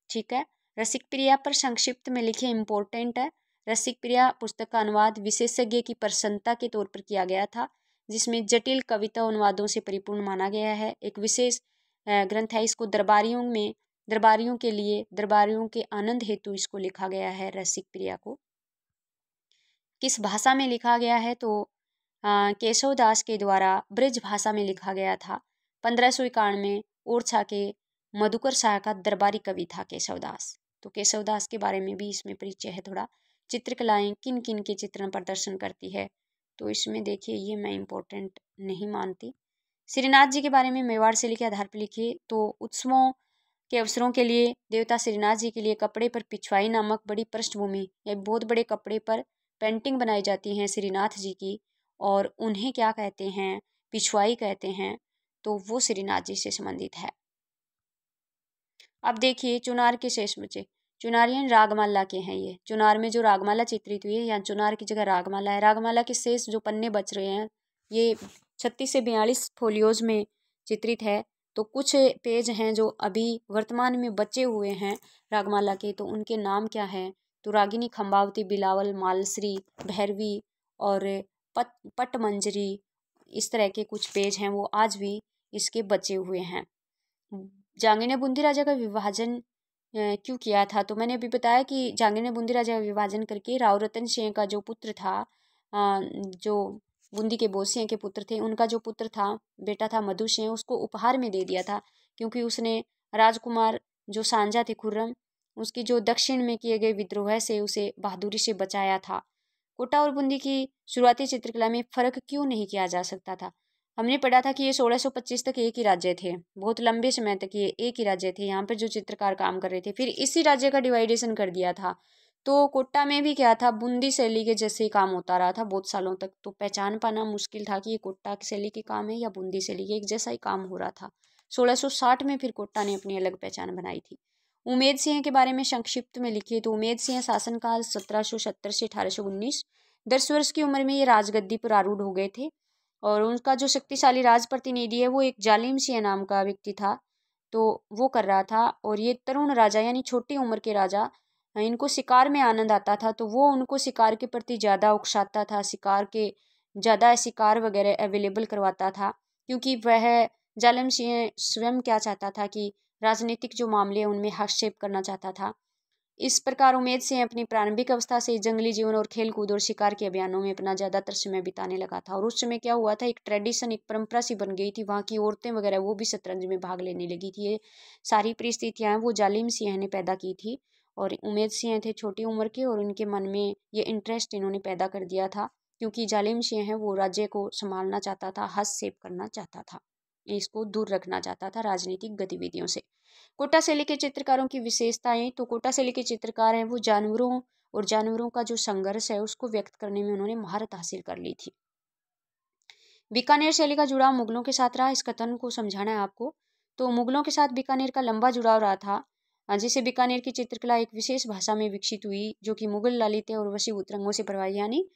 ठीक है। रसिक प्रिया पर संक्षिप्त में लिखे, इम्पोर्टेंट है। रसिक प्रिया पुस्तक का अनुवाद विशेषज्ञ की प्रसन्नता के तौर पर किया गया था, जिसमें जटिल कविता अनुवादों से परिपूर्ण माना गया है। एक विशेष ग्रंथ है, इसको दरबारियों के लिए, दरबारियों के आनंद हेतु इसको लिखा गया है रसिक प्रिया को। किस भाषा में लिखा गया है? तो केशव दास के द्वारा ब्रज भाषा में लिखा गया था। 1591 में ओरछा के मधुकर शाह का दरबारी कवि था केशव दास। तो केशव दास के बारे में भी इसमें परिचय है थोड़ा। चित्रकलाएं किन किन के चित्रण प्रदर्शन करती है? तो इसमें देखिए, ये मैं इम्पोर्टेंट नहीं मानती। श्रीनाथ जी के बारे में मेवाड़ शैली के आधार पर लिखिए, तो उत्सवों के अवसरों के लिए देवता श्रीनाथ जी के लिए कपड़े पर पिछवाई नामक बड़ी पृष्ठभूमि या बहुत बड़े कपड़े पर पेंटिंग बनाई जाती हैं श्रीनाथ जी की, और उन्हें क्या कहते हैं? पिछवाई कहते हैं। तो वो श्रीनाथ जी से संबंधित है। अब देखिए, चुनार के शेष बचे, चुनारियन रागमाला के हैं ये। चुनार में जो रागमाला चित्रित हुई है, यहाँ चुनार की जगह रागमाला है। रागमाला के शेष जो पन्ने बच रहे हैं, ये 36 से 42 फोलियोज में चित्रित है। तो कुछ पेज हैं जो अभी वर्तमान में बचे हुए हैं रागमाला के, तो उनके नाम क्या हैं? तो रागिनी, खंबावती, बिलावल, मालश्री, भैरवी और पटमंजरी, इस तरह के कुछ पेज हैं वो आज भी इसके बचे हुए हैं। जहांगीर ने बूंदी राजा का विभाजन क्यों किया था? तो मैंने अभी बताया कि जहांगीर ने बूंदी राजा का विभाजन करके राव रतन सिंह का जो पुत्र था, जो बूंदी के बोध सिंह के पुत्र थे, उनका जो पुत्र था, बेटा था मधु सिंह, उसको उपहार में दे दिया था, क्योंकि उसने राजकुमार जो सांझा थे खुर्रम, उसकी जो दक्षिण में किए गए विद्रोह से उसे बहादुरी से बचाया था। कोटा और बूंदी की शुरुआती चित्रकला में फर्क क्यों नहीं किया जा सकता था? हमने पढ़ा था कि ये 1625 तक एक ही राज्य थे, बहुत लंबे समय तक ये एक ही राज्य थे। यहाँ पर जो चित्रकार काम कर रहे थे, फिर इसी राज्य का डिवाइडेशन कर दिया था। तो कोटा में भी क्या था, बूंदी शैली के जैसे ही काम होता रहा था बहुत सालों तक। तो पहचान पाना मुश्किल था कि ये कोटा की शैली के काम है या बूंदी शैली के, एक जैसा ही काम हो रहा था। 1660 में फिर कोटा ने अपनी अलग पहचान बनाई थी। उमेद सिंह के बारे में संक्षिप्त में लिखिए, तो उमेद सिंह शासनकाल 1770 से 1819, 10 वर्ष की उम्र में ये राजगद्दी पर आरूढ़ हो गए थे। और उनका जो शक्तिशाली राज प्रतिनिधि है वो एक जालिम सिंह नाम का व्यक्ति था, तो वो कर रहा था। और ये तरुण राजा यानी छोटी उम्र के राजा, इनको शिकार में आनंद आता था, तो वो उनको शिकार के प्रति ज़्यादा उकसाता था, शिकार वगैरह अवेलेबल करवाता था, क्योंकि वह जालिम सिंह स्वयं क्या चाहता था कि राजनीतिक जो मामले हैं उनमें हस्तक्षेप करना चाहता था। इस प्रकार उमेद सिंह अपनी प्रारंभिक अवस्था से जंगली जीवन और खेल कूद और शिकार के अभियानों में अपना ज़्यादातर समय बिताने लगा था। और उस समय क्या हुआ था, एक ट्रेडिशन, एक परंपरा सी बन गई थी, वहाँ की औरतें वगैरह वो भी शतरंज में भाग लेने लगी थी। ये सारी परिस्थितियाँ वो जालिम सिंह ने पैदा की थी। और उमेद सिंह थे छोटी उम्र के, और उनके मन में ये इंटरेस्ट इन्होंने पैदा कर दिया था, क्योंकि जालिम सिंह है वो राज्य को संभालना चाहता था, हस्तक्षेप करना चाहता था, इसको दूर रखना चाहता था राजनीतिक गतिविधियों से। कोटा शैली के चित्रकारों की विशेषताएं, तो कोटा शैली के चित्रकार हैं वो जानवरों का जो संघर्ष है उसको व्यक्त करने में उन्होंने महारत हासिल कर ली थी। बीकानेर शैली का जुड़ाव मुगलों के साथ रहा, इस कथन को समझाना है आपको। तो मुगलों के साथ बीकानेर का लंबा जुड़ाव रहा था, जिसे बीकानेर की चित्रकला एक विशेष भाषा में विकसित हुई, जो कि मुगल ललित और वशीभूत रंगों से प्रभावित, यानी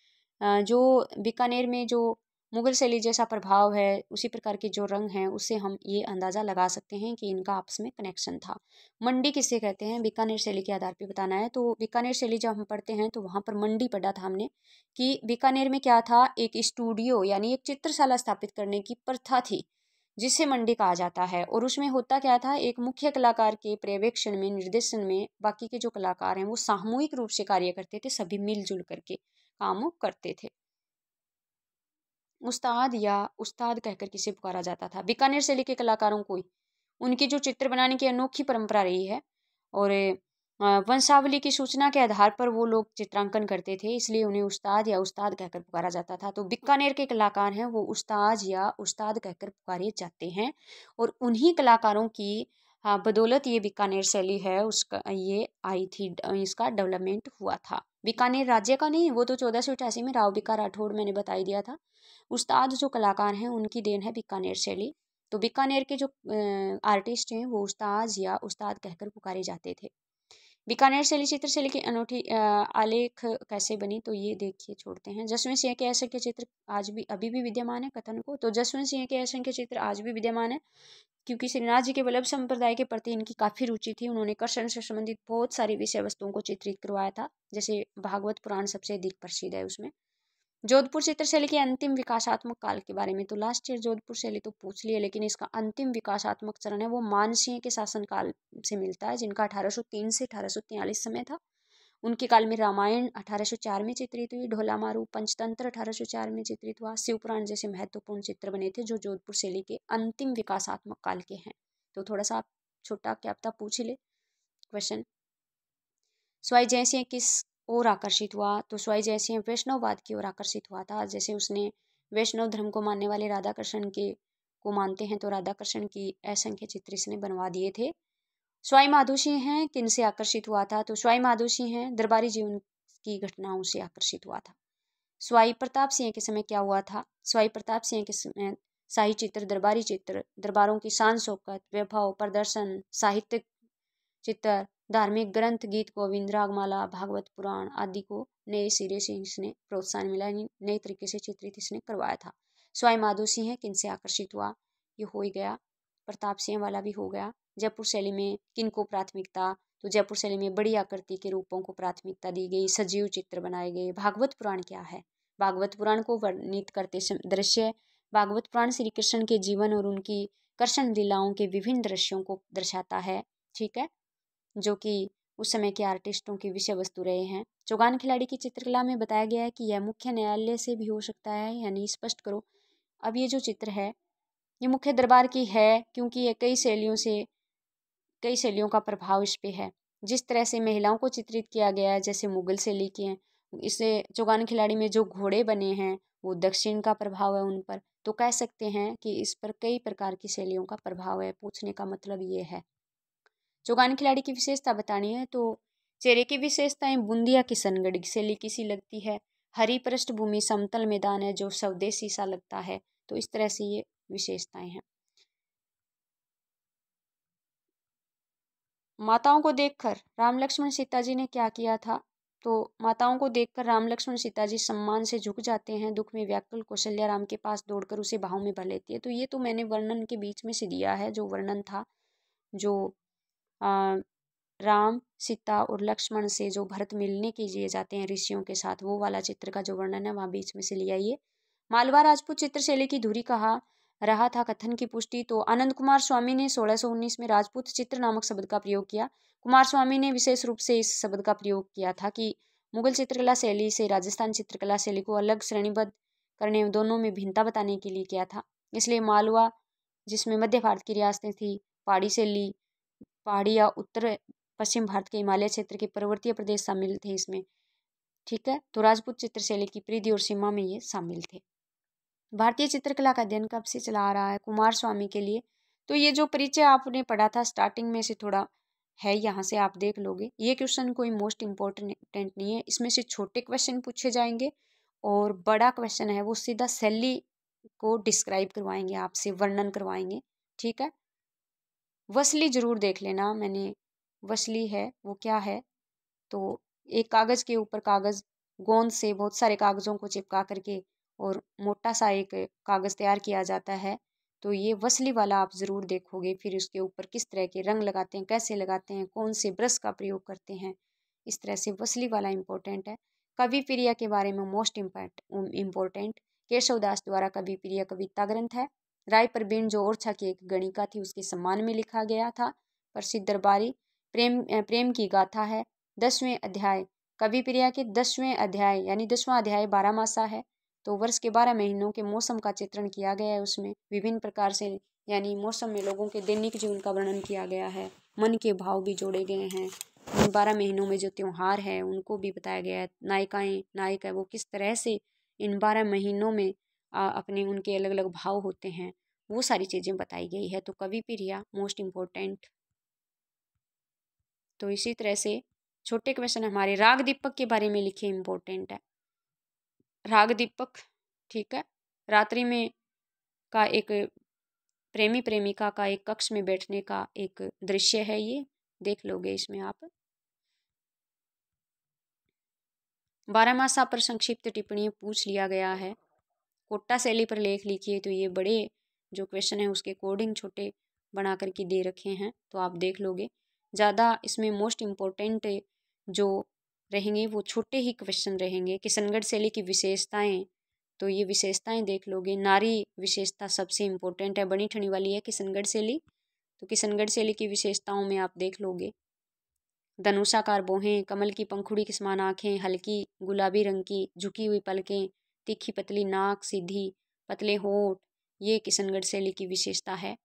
जो बीकानेर में जो मुगल शैली जैसा प्रभाव है, उसी प्रकार के जो रंग हैं, उससे हम ये अंदाज़ा लगा सकते हैं कि इनका आपस में कनेक्शन था। मंडी किससे कहते हैं, बीकानेर शैली के आधार पर बताना है। तो बीकानेर शैली जब हम पढ़ते हैं तो वहाँ पर मंडी पढ़ा था हमने, कि बीकानेर में क्या था, एक स्टूडियो यानी एक चित्रशाला स्थापित करने की प्रथा थी, जिसे मंडी कहा जाता है। और उसमें होता क्या था, एक मुख्य कलाकार के पर्यवेक्षण में, निर्देशन में बाकी के जो कलाकार हैं वो सामूहिक रूप से कार्य करते थे, सभी मिलजुल करके काम करते थे। उस्ताद या उस्ताद कहकर किसे पुकारा जाता था, बीकानेर शैली के कलाकारों को उनकी जो चित्र बनाने की अनोखी परंपरा रही है, और वंशावली की सूचना के आधार पर वो लोग चित्रांकन करते थे, इसलिए उन्हें उस्ताद या उस्ताद कहकर पुकारा जाता था। तो बीकानेर के कलाकार हैं वो उस्ताद या उस्ताद कहकर पुकारे जाते हैं, और उन्हीं कलाकारों की बदौलत ये बीकानेर शैली है उसका ये आई थी, इसका डेवलपमेंट हुआ था। बीकानेर राज्य का नहीं, वो तो 1488 में राव बिका राठौड़ मैंने बता ही दिया था। उस्ताद जो कलाकार हैं उनकी देन है बीकानेर शैली। तो बीकानेर के जो आर्टिस्ट हैं वो उस्ताद या उस्ताद कहकर पुकारे जाते थे। बीकानेर शैली चित्रशैली की अनूठी आलेख कैसे बनी, तो ये देखिए छोड़ते हैं। जसवंत सिंह के असंख्य चित्र आज भी अभी भी विद्यमान है, कथन को। तो जसवंत सिंह के असंख्य चित्र आज भी विद्यमान है, क्योंकि श्रीनाथ जी के वल्लभ संप्रदाय के प्रति इनकी काफ़ी रुचि थी। उन्होंने कृष्ण से संबंधित बहुत सारी विषय वस्तुओं को चित्रित करवाया था, जैसे भागवत पुराण सबसे अधिक प्रसिद्ध है उसमें। जोधपुर चित्रशैली के अंतिम विकासात्मक काल के बारे में, तो लास्ट ईयर जोधपुर शैली तो पूछ लिया, लेकिन इसका अंतिम विकासात्मक चरण है वो मानसिंह के शासनकाल से मिलता है, जिनका 1803 से 1843 समय था। उनके काल में रामायण 1804 में चित्रित हुई, ढोला मारू पंचतंत्र 1804 में चित्रित हुआ, शिवपुराण जैसे महत्वपूर्ण चित्र बने थे जो जोधपुर शैली के अंतिम विकासात्मक काल के हैं। तो थोड़ा सा आप छोटा क्या पता पूछ ले क्वेश्चन। स्वाई जयसिंह किस ओर आकर्षित हुआ, तो स्वाई जयसिंह वैष्णववाद की ओर आकर्षित हुआ था। जैसे उसने वैष्णव धर्म को मानने वाले राधा कृष्ण के को मानते हैं, तो राधा कृष्ण की असंख्य चित्र इसने बनवा दिए थे। स्वाई माधो सिंह हैं किन से आकर्षित हुआ था, तो स्वाई माधो सिंह हैं दरबारी जीवन की घटनाओं से आकर्षित हुआ था। स्वाई प्रताप सिंह के समय क्या हुआ था, स्वाई प्रताप सिंह के समय शाही चित्र, दरबारी चित्र, दरबारों की शान शौकत, वैभव, प्रदर्शन, साहित्यिक चित्र, धार्मिक ग्रंथ, गीत गोविंद, रागमाला, भागवत पुराण आदि को नए सिरे से इसने प्रोत्साहन मिला, नए तरीके से चित्रित इसने करवाया था। स्वाई माधो सिंह है किन से आकर्षित हुआ, ये हो ही गया। प्रताप सिंह वाला भी हो गया। जयपुर शैली में किन को प्राथमिकता, तो जयपुर शैली में बड़ी आकृति के रूपों को प्राथमिकता दी गई, सजीव चित्र बनाए गए। भागवत पुराण क्या है, भागवत पुराण को वर्णित करते दृश्य, भागवत पुराण श्री कृष्ण के जीवन और उनकी कृष्ण लीलाओं के विभिन्न दृश्यों को दर्शाता है, ठीक है, जो कि उस समय के आर्टिस्टों की विषय वस्तु रहे हैं। चौगान खिलाड़ी की चित्रकला में बताया गया है कि यह मुख्य न्यायालय से भी हो सकता है, यानी स्पष्ट करो। अब ये जो चित्र है ये मुख्य दरबार की है, क्योंकि ये कई शैलियों का प्रभाव इस पे है। जिस तरह से महिलाओं को चित्रित किया गया है जैसे मुगल शैली की हैं, इससे चौगान खिलाड़ी में जो घोड़े बने हैं वो दक्षिण का प्रभाव है उन पर, तो कह सकते हैं कि इस पर कई प्रकार की शैलियों का प्रभाव है। पूछने का मतलब ये है। चौगान खिलाड़ी की विशेषता बतानी है, तो चेहरे की विशेषताएं बूंदिया किशनगढ़ शैली की सी लगती है। हरी पृष्ठभूमि, समतल मैदान है जो स्वदेशी सा लगता है। तो इस तरह से ये विशेषताएं हैं। माताओं को देखकर राम लक्ष्मण सीता जी ने क्या किया था, तो माताओं को देखकर राम लक्ष्मण सीता जी सम्मान से झुक जाते हैं। दुख में व्याकुल कौशल्या राम के पास दौड़कर उसे बाहों में भर लेती है। तो ये तो मैंने वर्णन के बीच में से दिया है, जो वर्णन था, जो राम सीता और लक्ष्मण से जो भरत मिलने के लिए जाते हैं ऋषियों के साथ, वो वाला चित्र का जो वर्णन है वहाँ बीच में से लिया। ये मालवा राजपूत चित्रशैली की धुरी कहा रहा था कथन की पुष्टि। तो आनंद कुमार स्वामी ने 1619 में राजपूत चित्र नामक शब्द का प्रयोग किया। कुमार स्वामी ने विशेष रूप से इस शब्द का प्रयोग किया था कि मुगल चित्रकला शैली से राजस्थान चित्रकला शैली को अलग श्रेणीबद्ध करने में दोनों में भिन्नता बताने के लिए किया था। इसलिए मालवा, जिसमें मध्य भारत की रियासतें थी, पहाड़ी शैली, पहाड़ी या उत्तर पश्चिम भारत के हिमालय क्षेत्र के पर्वतीय प्रदेश शामिल थे इसमें। ठीक है, तो राजपूत चित्रशैली की परिधि और सीमा में ये शामिल थे। भारतीय चित्रकला का अध्ययन कब से चला आ रहा है? कुमार स्वामी के लिए। तो ये जो परिचय आपने पढ़ा था स्टार्टिंग में से थोड़ा है, यहाँ से आप देख लोगे। ये क्वेश्चन कोई मोस्ट इम्पोर्टेंट नहीं है, इसमें से छोटे क्वेश्चन पूछे जाएंगे और बड़ा क्वेश्चन है वो सीधा शैली को डिस्क्राइब करवाएंगे, आपसे वर्णन करवाएंगे। ठीक है, वसली जरूर देख लेना। मैंने वसली है वो क्या है, तो एक कागज़ के ऊपर कागज़ गोंद से बहुत सारे कागज़ों को चिपका करके और मोटा सा एक कागज़ तैयार किया जाता है। तो ये वसली वाला आप ज़रूर देखोगे। फिर उसके ऊपर किस तरह के रंग लगाते हैं, कैसे लगाते हैं, कौन से ब्रश का प्रयोग करते हैं, इस तरह से वसली वाला इम्पोर्टेंट है। कवि प्रिया के बारे में मोस्ट इम्पोर्टेंट, केशवदास द्वारा कवि प्रिया कविता ग्रंथ है। राय प्रवीण जो ओरछा की एक गणिका थी उसके सम्मान में लिखा गया था। प्रसिद्ध दरबारी प्रेम की गाथा है। 10वें अध्याय कवि प्रिया के 10वें अध्याय यानी 10वां अध्याय 12 मासा है। तो वर्ष के 12 महीनों के मौसम का चित्रण किया गया है। उसमें विभिन्न प्रकार से यानी मौसम में लोगों के दैनिक जीवन का वर्णन किया गया है। मन के भाव भी जोड़े गए हैं। इन 12 महीनों में जो त्यौहार है उनको भी बताया गया है। नायिकाएं नायक है वो किस तरह से इन 12 महीनों में अपने उनके अलग अलग भाव होते हैं, वो सारी चीज़ें बताई गई है। तो कवि प्रिया मोस्ट इम्पोर्टेंट। तो इसी तरह से छोटे क्वेश्चन हमारे राग दीपक के बारे में लिखे इम्पोर्टेंट है। राग दीपक, ठीक है, रात्रि में का एक प्रेमी प्रेमिका का एक कक्ष में बैठने का एक दृश्य है, ये देख लोगे इसमें आप। 12 मासा पर संक्षिप्त टिप्पणी पूछ लिया गया है। कोट्टा शैली पर लेख लिखिए, तो ये बड़े जो क्वेश्चन है उसके अकॉर्डिंग छोटे बना करके दे रखे हैं, तो आप देख लोगे। ज़्यादा इसमें मोस्ट इम्पोर्टेंट जो रहेंगे वो छोटे ही क्वेश्चन रहेंगे। किशनगढ़ शैली की विशेषताएं, तो ये विशेषताएं देख लोगे। नारी विशेषता सबसे इम्पोर्टेंट है, बनी ठनी वाली है किशनगढ़ शैली। तो किशनगढ़ शैली की विशेषताओं में आप देख लोगे धनुषाकार भौहें, कमल की पंखुड़ी के समान आँखें, हल्की गुलाबी रंग की झुकी हुई पलकें, तीखी पतली नाक, सीधी पतले होंठ, ये किशनगढ़ शैली की विशेषता है।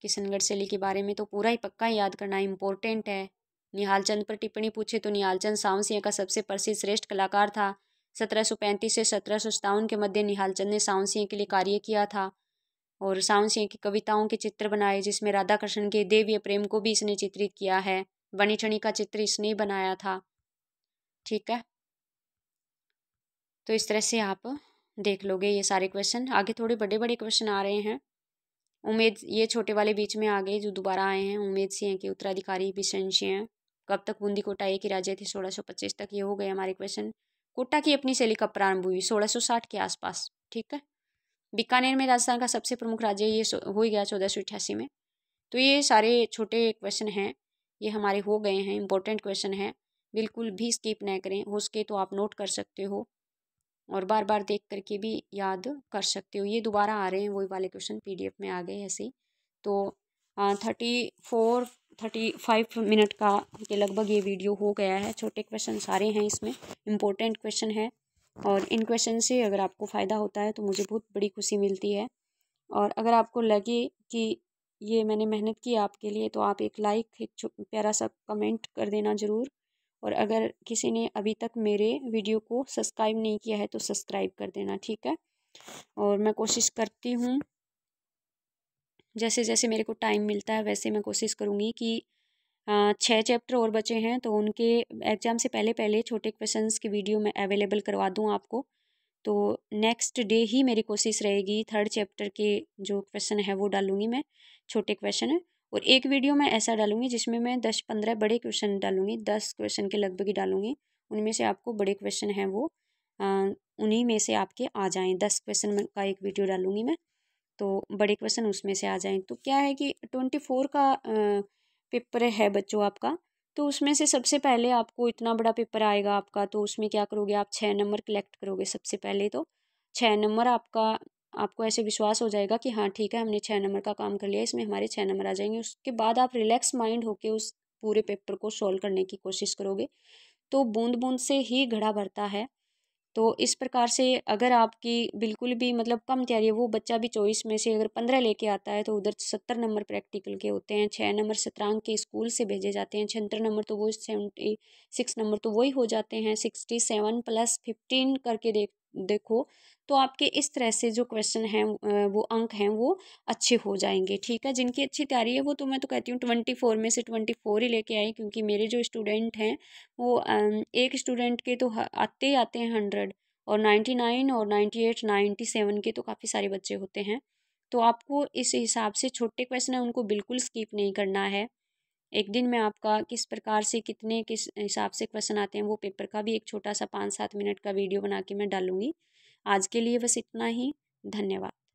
किशनगढ़ शैली के बारे में तो पूरा ही पक्का याद करना इम्पोर्टेंट है। निहाल चंद पर टिप्पणी पूछे तो निहाल चंद सावंसिया का सबसे प्रसिद्ध श्रेष्ठ कलाकार था। 1735 से 1757 के मध्य निहाल चंद ने सावंसिया के लिए कार्य किया था और सावंसिया की कविताओं के चित्र बनाए, जिसमें राधा कृष्ण के देवीय प्रेम को भी इसने चित्रित किया है। बनी ठनी का चित्र इसने बनाया था। ठीक है, तो इस तरह से आप देख लोगे ये सारे क्वेश्चन। आगे थोड़े बड़े बड़े क्वेश्चन आ रहे हैं। उम्मीद, ये छोटे वाले बीच में आ गए जो दोबारा आए हैं। उम्मेद सिंह के उत्तराधिकारी बिशन सिंह कब तक बूंदी कोटा एक ही राज्य थे? 1625 तक। ये हो गए हमारे क्वेश्चन। कोटा की अपनी शैली कब प्रारंभ हुई? 1660 के आसपास। ठीक है, बीकानेर में राजस्थान का सबसे प्रमुख राज्य ये हो गया 1488 में। तो ये सारे छोटे क्वेश्चन हैं, ये हमारे हो गए हैं, इंपॉर्टेंट क्वेश्चन है, बिल्कुल भी स्किप ना करें। हो सके तो आप नोट कर सकते हो और बार बार देख करके भी याद कर सकते हो। ये दोबारा आ रहे हैं वही वाले क्वेश्चन, PDF में आ गए ऐसे ही। तो 35 मिनट का के लगभग ये वीडियो हो गया है। छोटे क्वेश्चन सारे हैं इसमें, इम्पोर्टेंट क्वेश्चन है और इन क्वेश्चन से अगर आपको फ़ायदा होता है तो मुझे बहुत बड़ी खुशी मिलती है। और अगर आपको लगे कि ये मैंने मेहनत की आपके लिए, तो आप एक लाइक, एक प्यारा सा कमेंट कर देना ज़रूर। और अगर किसी ने अभी तक मेरे वीडियो को सब्सक्राइब नहीं किया है तो सब्सक्राइब कर देना। ठीक है, और मैं कोशिश करती हूँ जैसे जैसे मेरे को टाइम मिलता है वैसे मैं कोशिश करूँगी कि 6 चैप्टर और बचे हैं तो उनके एग्ज़ाम से पहले पहले छोटे क्वेश्चंस की वीडियो मैं अवेलेबल करवा दूँ आपको। तो नेक्स्ट डे ही मेरी कोशिश रहेगी 3rd चैप्टर के जो क्वेश्चन है वो डालूँगी मैं, छोटे क्वेश्चन। और एक वीडियो मैं ऐसा डालूँगी जिसमें मैं 10-15 बड़े क्वेश्चन डालूँगी, 10 क्वेश्चन के लगभग ही डालूँगी। उनमें से आपको बड़े क्वेश्चन हैं वो उन्हीं में से आपके आ जाएँ। 10 क्वेश्चन का एक वीडियो डालूँगी मैं, तो बड़े क्वेश्चन उसमें से आ जाएँ। तो क्या है कि 24 का पेपर है बच्चों आपका, तो उसमें से सबसे पहले आपको इतना बड़ा पेपर आएगा आपका, तो उसमें क्या करोगे आप 6 नंबर कलेक्ट करोगे सबसे पहले। तो 6 नंबर आपका आपको ऐसे विश्वास हो जाएगा कि हाँ ठीक है, हमने 6 नंबर का काम कर लिया, इसमें हमारे 6 नंबर आ जाएंगे। उसके बाद आप रिलैक्स माइंड होके उस पूरे पेपर को सॉल्व करने की कोशिश करोगे। तो बूंद बूंद से ही घड़ा भरता है। तो इस प्रकार से अगर आपकी बिल्कुल भी मतलब कम तैयारी है, वो बच्चा भी 24 में से अगर 15 लेके आता है, तो उधर 70 नंबर प्रैक्टिकल के होते हैं, 6 नंबर शतरंज के स्कूल से भेजे जाते हैं, 76 नंबर तो वो 76 नंबर तो वही हो जाते हैं, 67 + 15 करके देखो तो आपके इस तरह से जो क्वेश्चन हैं वो अंक हैं वो अच्छे हो जाएंगे। ठीक है, जिनकी अच्छी तैयारी है वो तो मैं तो कहती हूँ 24 में से 24 ही लेके आए, क्योंकि मेरे जो स्टूडेंट हैं वो एक स्टूडेंट के तो आते ही आते हैं 100, और 99 और 98 97 के तो काफ़ी सारे बच्चे होते हैं। तो आपको इस हिसाब से छोटे क्वेश्चन है उनको बिल्कुल स्किप नहीं करना है। एक दिन में आपका किस प्रकार से कितने किस हिसाब से क्वेश्चन आते हैं वो पेपर का भी एक छोटा सा 5-7 मिनट का वीडियो बना के मैं डालूंगी। आज के लिए बस इतना ही। धन्यवाद।